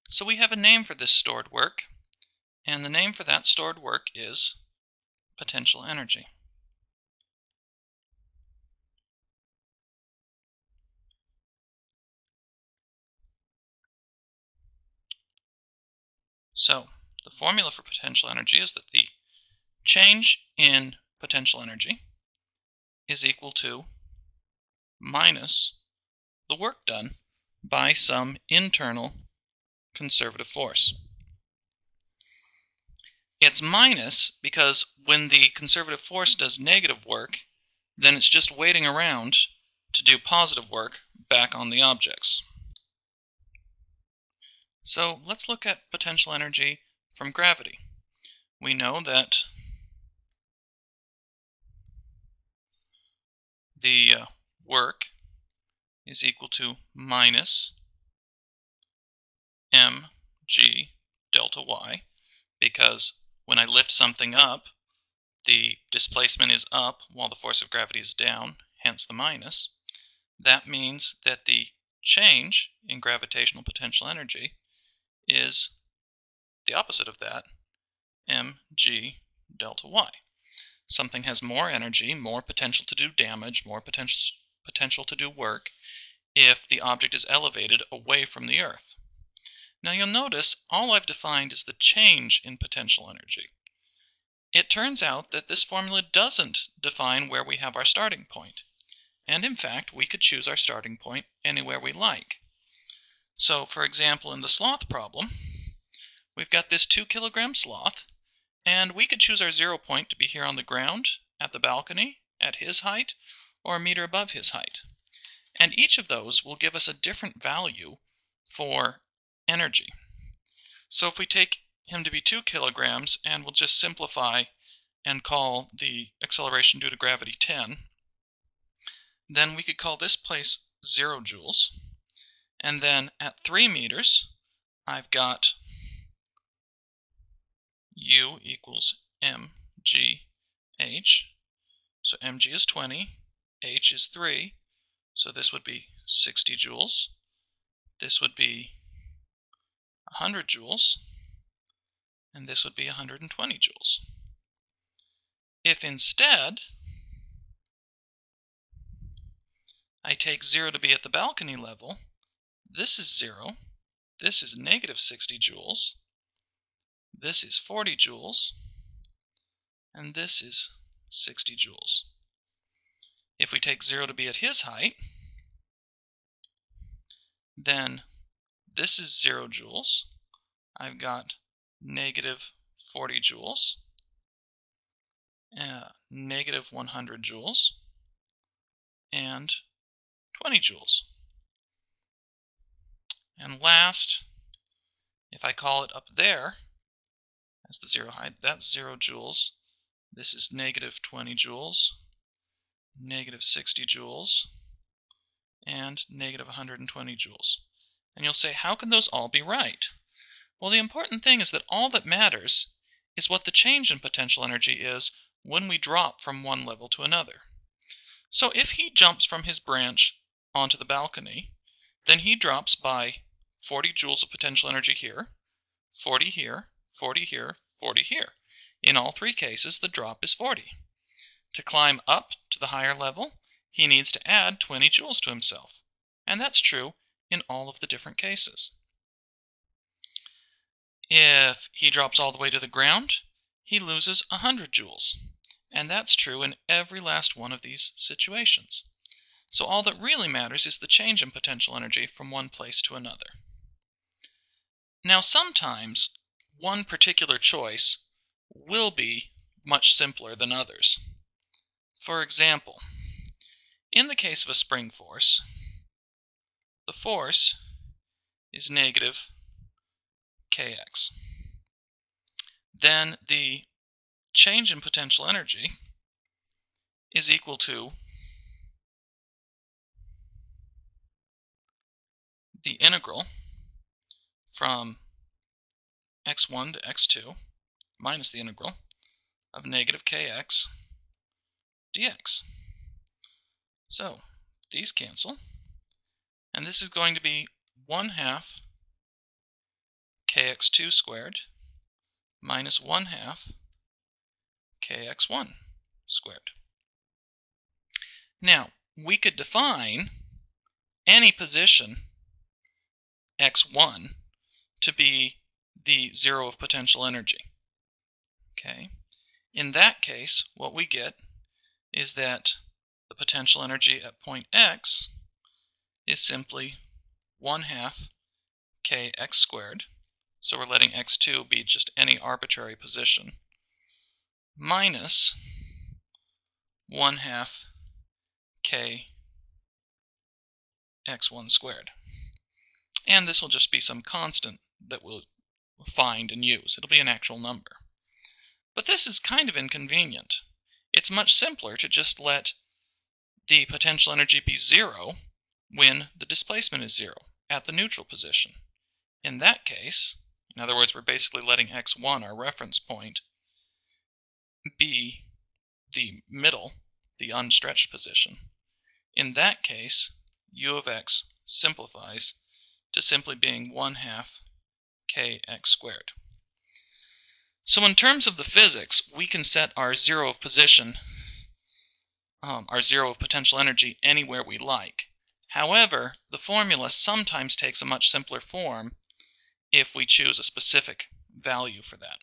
So we have a name for this stored work, and the name for that stored work is potential energy. So the formula for potential energy is that the change in potential energy is equal to minus the work done by some internal conservative force. It's minus because when the conservative force does negative work, then it's just waiting around to do positive work back on the objects. So let's look at potential energy from gravity. We know that the work is equal to minus mg delta y, because when I lift something up, the displacement is up while the force of gravity is down, hence the minus. That means that the change in gravitational potential energy is the opposite of that, mg delta y. Something has more energy, more potential to do damage, more potential to do work if the object is elevated away from the Earth. Now you'll notice all I've defined is the change in potential energy. It turns out that this formula doesn't define where we have our starting point. And in fact, we could choose our starting point anywhere we like. So for example, in the sloth problem, we've got this 2 kilogram sloth, and we could choose our 0 point to be here on the ground, at the balcony, at his height, or a meter above his height. And each of those will give us a different value for energy. So if we take him to be 2 kilograms, and we'll just simplify and call the acceleration due to gravity 10, then we could call this place 0 joules. And then at 3 meters, I've got U equals mgh. So mg is 20, h is 3, so this would be 60 joules. This would be 100 joules, and this would be 120 joules. If instead I take 0 to be at the balcony level, this is 0, this is negative 60 joules, this is 40 joules, and this is 60 joules. If we take 0 to be at his height, then this is 0 joules. I've got negative 40 joules, negative 100 joules, and 20 joules. And last, if I call it up there as the 0 height, that's 0 joules. This is negative 20 joules, negative 60 joules, and negative 120 joules. And you'll say, how can those all be right? Well, the important thing is that all that matters is what the change in potential energy is when we drop from one level to another. So if he jumps from his branch onto the balcony, then he drops by 40 joules of potential energy here, 40 here, 40 here, 40 here. In all three cases, the drop is 40. To climb up to the higher level, he needs to add 20 joules to himself. And that's true in all of the different cases. If he drops all the way to the ground, he loses 100 joules. And that's true in every last one of these situations. So all that really matters is the change in potential energy from one place to another. Now sometimes one particular choice will be much simpler than others. For example, in the case of a spring force, the force is negative kx. Then the change in potential energy is equal to the integral from x1 to x2 minus the integral of negative kx dx. So these cancel, and this is going to be 1/2 kx2 squared minus 1/2 kx1 squared. Now, we could define any position x1 to be the zero of potential energy. Okay. In that case, what we get is that the potential energy at point x is simply 1/2 kx squared. So we're letting x2 be just any arbitrary position, minus 1/2 kx1 squared. And this will just be some constant that we'll find and use. It'll be an actual number. But this is kind of inconvenient. It's much simpler to just let the potential energy be 0 when the displacement is 0 at the neutral position. In that case, in other words, we're basically letting x1, our reference point, be the middle, the unstretched position. In that case, u of x simplifies to simply being 1/2 kx squared. So in terms of the physics, we can set our zero of position, our zero of potential energy anywhere we like. However, the formula sometimes takes a much simpler form if we choose a specific value for that.